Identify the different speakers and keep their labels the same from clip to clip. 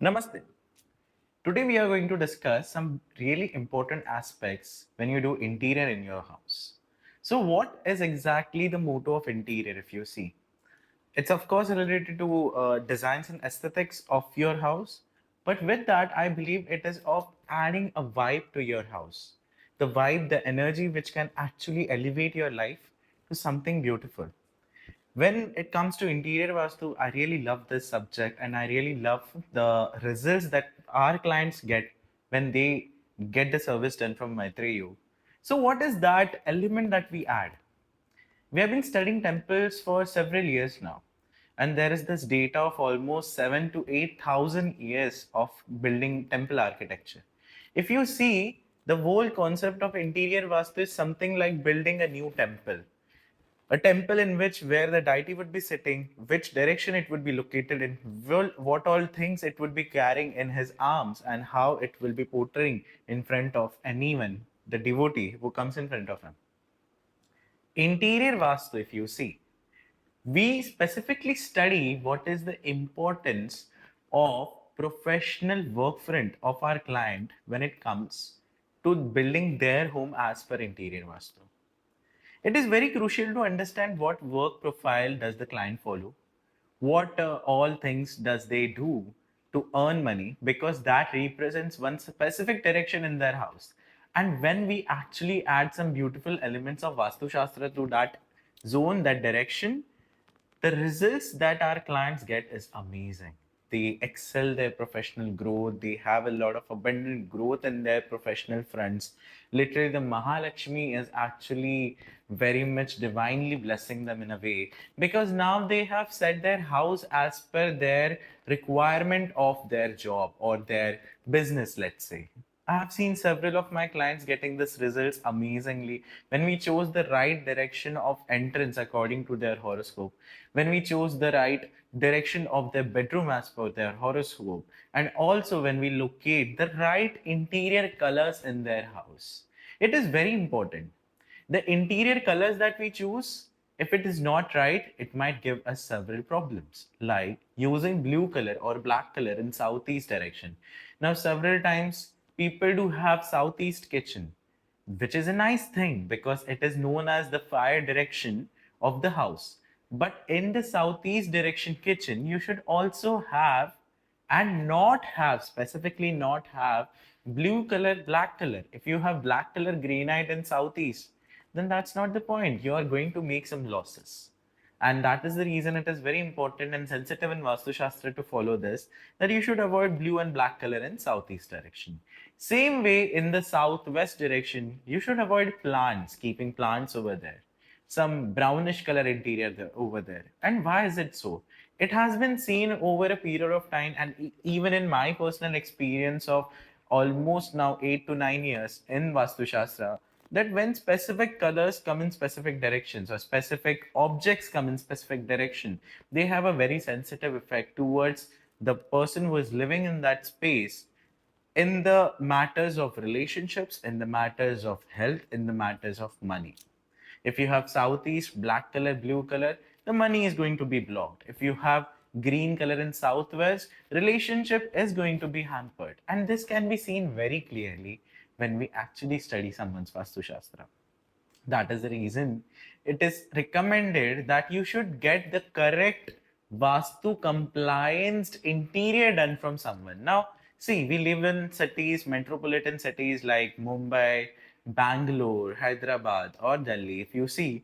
Speaker 1: Namaste. Today we are going to discuss some really important aspects when you do interior in your house. So what is exactly the motto of interior if you see? It's of course related to designs and aesthetics of your house, but with that I believe it is of adding a vibe to your house. The vibe, the energy which can actually elevate your life to something beautiful. When it comes to interior vastu, I really love this subject and I really love the results that our clients get when they get the service done from MaitreyaYog. So, what is that element that we add? We have been studying temples for several years now, and there is this data of almost 7 to 8,000 years of building temple architecture. If you see, the whole concept of interior vastu is something like building a new temple, a temple in which where the deity would be sitting, which direction it would be located in, what all things it would be carrying in his arms, and how it will be portraying in front of anyone, the devotee who comes in front of him. Interior Vastu, if you see, we specifically study what is the importance of professional work front of our client when it comes to building their home as per interior Vastu. It is very crucial to understand what work profile does the client follow, what all things does they do to earn money, because that represents one specific direction in their house. And when we actually add some beautiful elements of Vastu Shastra to that zone, that direction, the results that our clients get is amazing. They excel their professional growth. They have a lot of abundant growth in their professional fronts. Literally, the Mahalakshmi is actually very much divinely blessing them in a way, because now they have set their house as per their requirement of their job or their business, let's say. I have seen several of my clients getting this results amazingly when we chose the right direction of entrance according to their horoscope, when we chose the right direction of their bedroom as per their horoscope, and also when we locate the right interior colors in their house. It is very important. The interior colors that we choose, if it is not right, it might give us several problems, like using blue color or black color in southeast direction. Now, several times people do have southeast kitchen, which is a nice thing because it is known as the fire direction of the house. But in the southeast direction kitchen, you should also have and not have, specifically not have, blue color, black color. If you have black color granite in southeast, then that's not the point. You are going to make some losses. And that is the reason it is very important and sensitive in Vastu Shastra to follow this, that you should avoid blue and black color in southeast direction. Same way in the southwest direction, you should avoid plants, keeping plants over there. Some brownish color interior over there. And why is it so? It has been seen over a period of time, and even in my personal experience of almost now 8 to 9 years in Vastu Shastra, that when specific colors come in specific directions or specific objects come in specific direction, they have a very sensitive effect towards the person who is living in that space, in the matters of relationships, in the matters of health, in the matters of money. If you have southeast, black color, blue color, the money is going to be blocked. If you have green color in southwest, relationship is going to be hampered. And this can be seen very clearly when we actually study someone's Vastu Shastra. That is the reason it is recommended that you should get the correct Vastu compliant interior done from someone. Now, see, we live in cities, metropolitan cities like Mumbai, Bangalore, Hyderabad, or Delhi. If you see,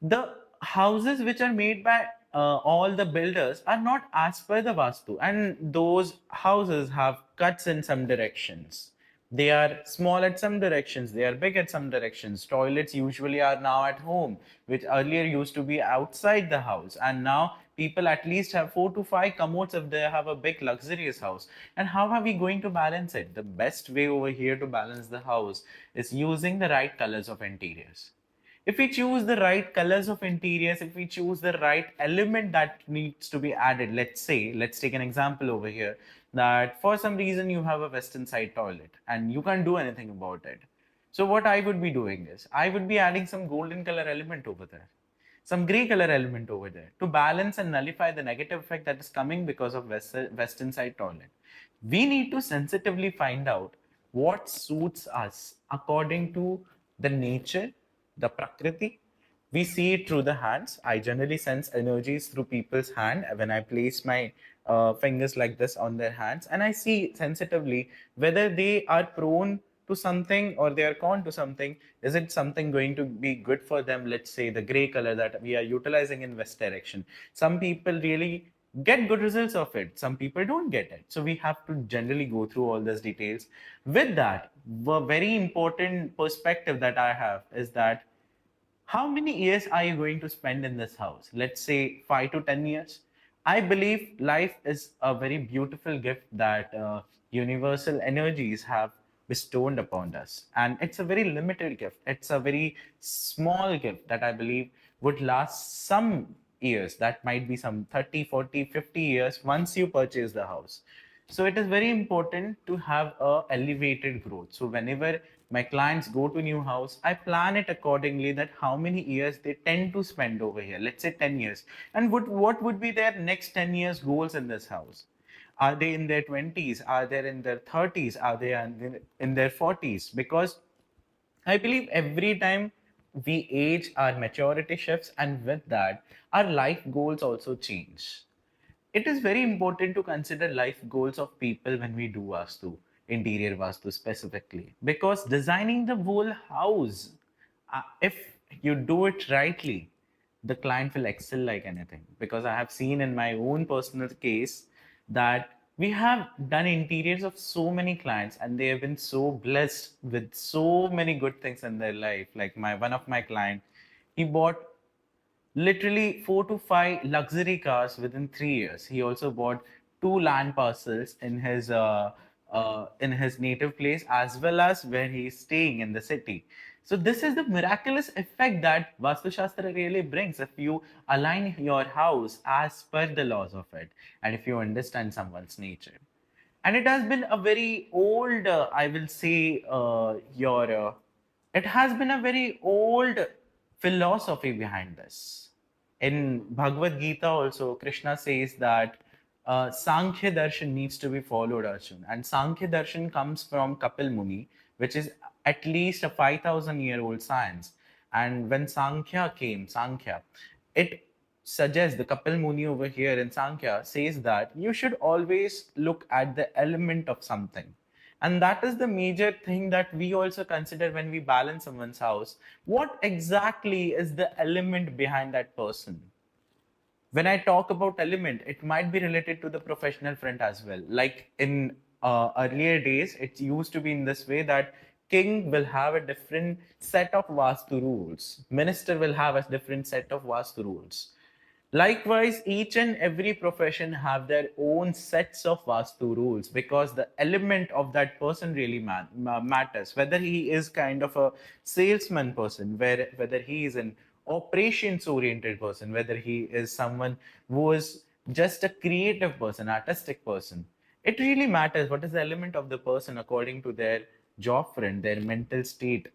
Speaker 1: the houses which are made by all the builders are not as per the Vastu, and those houses have cuts in some directions. They are small at some directions, they are big at some directions. Toilets usually are now at home, which earlier used to be outside the house, and now people at least have 4 to 5 commodes if they have a big luxurious house. And how are we going to balance it? The best way over here to balance the house is using the right colors of interiors. If we choose the right colors of interiors, if we choose the right element that needs to be added, let's say, let's take an example over here, that for some reason you have a western side toilet and you can't do anything about it. So what I would be doing is, I would be adding some golden color element over there. some gray color element over there to balance and nullify the negative effect that is coming because of western side toilet. We need to sensitively find out what suits us according to the nature, the prakriti. We see it through the hands. I generally sense energies through people's hand when I place my fingers like this on their hands, and I see sensitively whether they are prone to something or they are con to something. Is it something going to be good for them? Let's say the gray color that we are utilizing in west direction. Some people really get good results of it. Some people don't get it. So we have to generally go through all these details. With that, a very important perspective that I have is that how many years are you going to spend in this house? Let's say 5 to 10 years. I believe life is a very beautiful gift that universal energies have bestowed upon us. And it's a very limited gift. It's a very small gift that I believe would last some years. That might be some 30, 40, 50 years once you purchase the house. So it is very important to have a elevated growth. So whenever my clients go to new house, I plan it accordingly that how many years they tend to spend over here. Let's say 10 years. And what would be their next 10 years goals in this house? Are they in their 20s? Are they in their 30s? Are they in their 40s? Because I believe every time we age, our maturity shifts, and with that, our life goals also change. It is very important to consider life goals of people when we do Vastu, interior Vastu specifically, because designing the whole house, if you do it rightly, the client will excel like anything. Because I have seen in my own personal case that we have done interiors of so many clients and they have been so blessed with so many good things in their life. Like my one of my client, he bought literally 4 to 5 luxury cars within 3 years. He also bought 2 land parcels in his native place as well as where he is staying in the city. So this is the miraculous effect that Vastu Shastra really brings if you align your house as per the laws of it and if you understand someone's nature. And it has been a very old, I will say, it has been a very old philosophy behind this. In Bhagavad Gita, also, Krishna says that Sankhya Darshan needs to be followed, Arjun. And Sankhya Darshan comes from Kapil Muni, which is at least a 5,000-year-old science. And when Sankhya came, Sankhya, it suggests the Kapil Muni over here in Sankhya says that you should always look at the element of something. And that is the major thing that we also consider when we balance someone's house. What exactly is the element behind that person? When I talk about element, it might be related to the professional front as well. Like in earlier days, it used to be in this way that king will have a different set of Vastu rules. Minister will have a different set of Vastu rules. Likewise, each and every profession have their own sets of Vastu rules because the element of that person really matters. Whether he is kind of a salesman person, whether he is an operations oriented person, whether he is someone who is just a creative person, artistic person. It really matters what is the element of the person according to their job front, their mental state.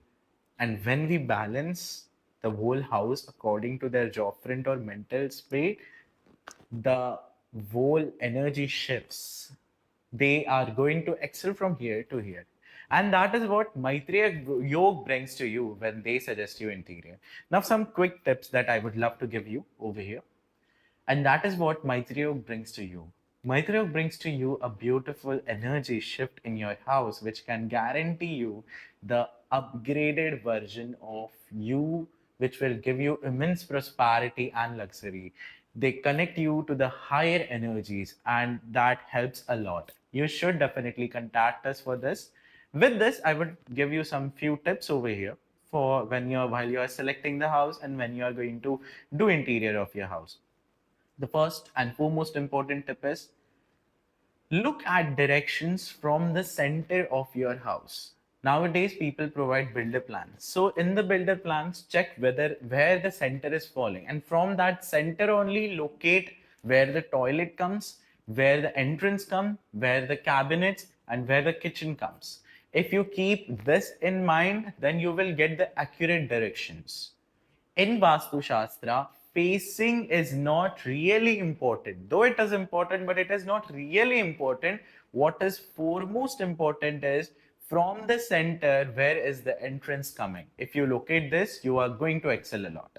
Speaker 1: And when we balance the whole house according to their job front or mental state, the whole energy shifts. They are going to excel from here to here. And that is what Maitreya Yog brings to you when they suggest you interior. Now, some quick tips that I would love to give you over here. And that is what MaitreyaYog brings to you. MaitreyaYog brings to you a beautiful energy shift in your house, which can guarantee you the upgraded version of you, which will give you immense prosperity and luxury. They connect you to the higher energies, and that helps a lot. You should definitely contact us for this. With this, I would give you some few tips over here for when you're while you are selecting the house and when you are going to do interior of your house. The first and foremost important tip is look at directions from the center of your house. Nowadays, people provide builder plans. So in the builder plans, check where the center is falling. And from that center only locate where the toilet comes, where the entrance comes, where the cabinets, and where the kitchen comes. If you keep this in mind, then you will get the accurate directions. In Vastu Shastra, spacing is not really important. Though it is important, but it is not really important. What is foremost important is from the center, where is the entrance coming? If you locate this, you are going to excel a lot.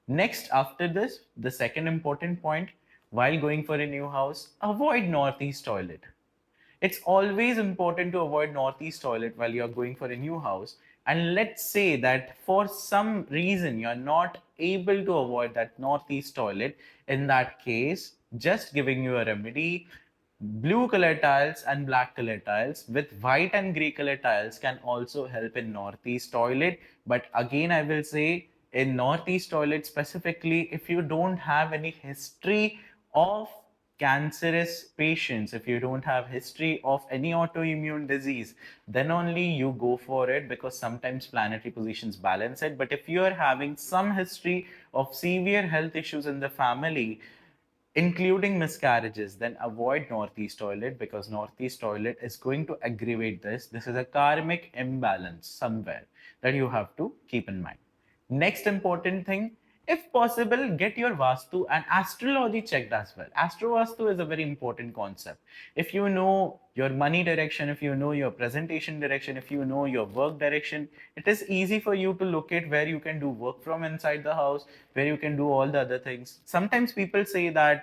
Speaker 1: Next, after this, the second important point, while going for a new house, avoid northeast toilet. It's always important to avoid northeast toilet while you're going for a new house. And let's say that for some reason you're not able to avoid that northeast toilet. In that case, just giving you a remedy, blue color tiles and black color tiles with white and gray color tiles can also help in northeast toilet. But again, I will say in northeast toilet specifically, if you don't have any history of cancerous patients, if you don't have history of any autoimmune disease, then only you go for it, because sometimes planetary positions balance it. But if you are having some history of severe health issues in the family, including miscarriages, then avoid northeast toilet, because northeast toilet is going to aggravate this. This is a karmic imbalance somewhere that you have to keep in mind. Next important thing, if possible, get your Vastu and astrology checked as well. AstroVastu is a very important concept. If you know your money direction, if you know your presentation direction, if you know your work direction, it is easy for you to locate where you can do work from inside the house, where you can do all the other things. Sometimes people say that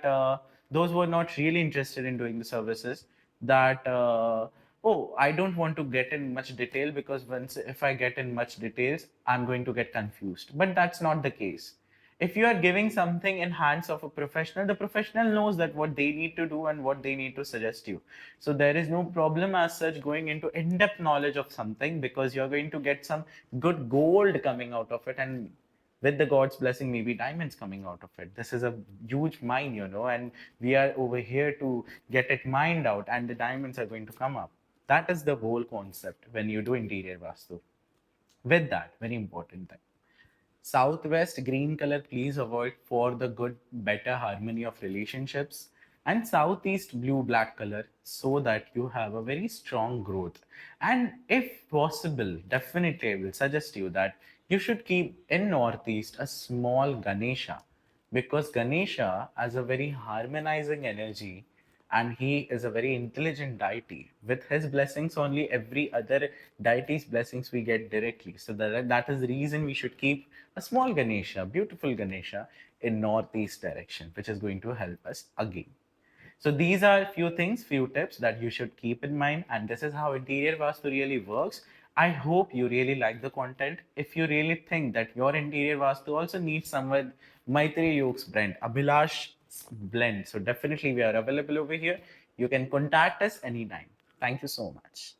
Speaker 1: those who are not really interested in doing the services, that oh, I don't want to get in much detail, because once if I get in much details, I'm going to get confused. But that's not the case. If you are giving something in hands of a professional, the professional knows that what they need to do and what they need to suggest you. So there is no problem as such going into in-depth knowledge of something, because you're going to get some good gold coming out of it, and with the God's blessing, maybe diamonds coming out of it. This is a huge mine, and we are over here to get it mined out, and the diamonds are going to come up. That is the whole concept when you do interior Vastu. With that, very important thing. Southwest green color, please avoid for the good, better harmony of relationships. And southeast blue black color, so that you have a very strong growth. And if possible, definitely I will suggest you that you should keep in northeast a small Ganesha, because Ganesha has a very harmonizing energy, and he is a very intelligent deity. With his blessings only, every other deity's blessings we get directly. So that is the reason we should keep a small Ganesha, beautiful Ganesha, in northeast direction, which is going to help us again. So these are few things, few tips that you should keep in mind, and this is how interior Vastu really works. I hope you really like the content. If you really think that your interior Vastu also needs some with MaitreyaYog's blend, Abbhilash blend, so definitely we are available over here. You can contact us anytime. Thank you so much.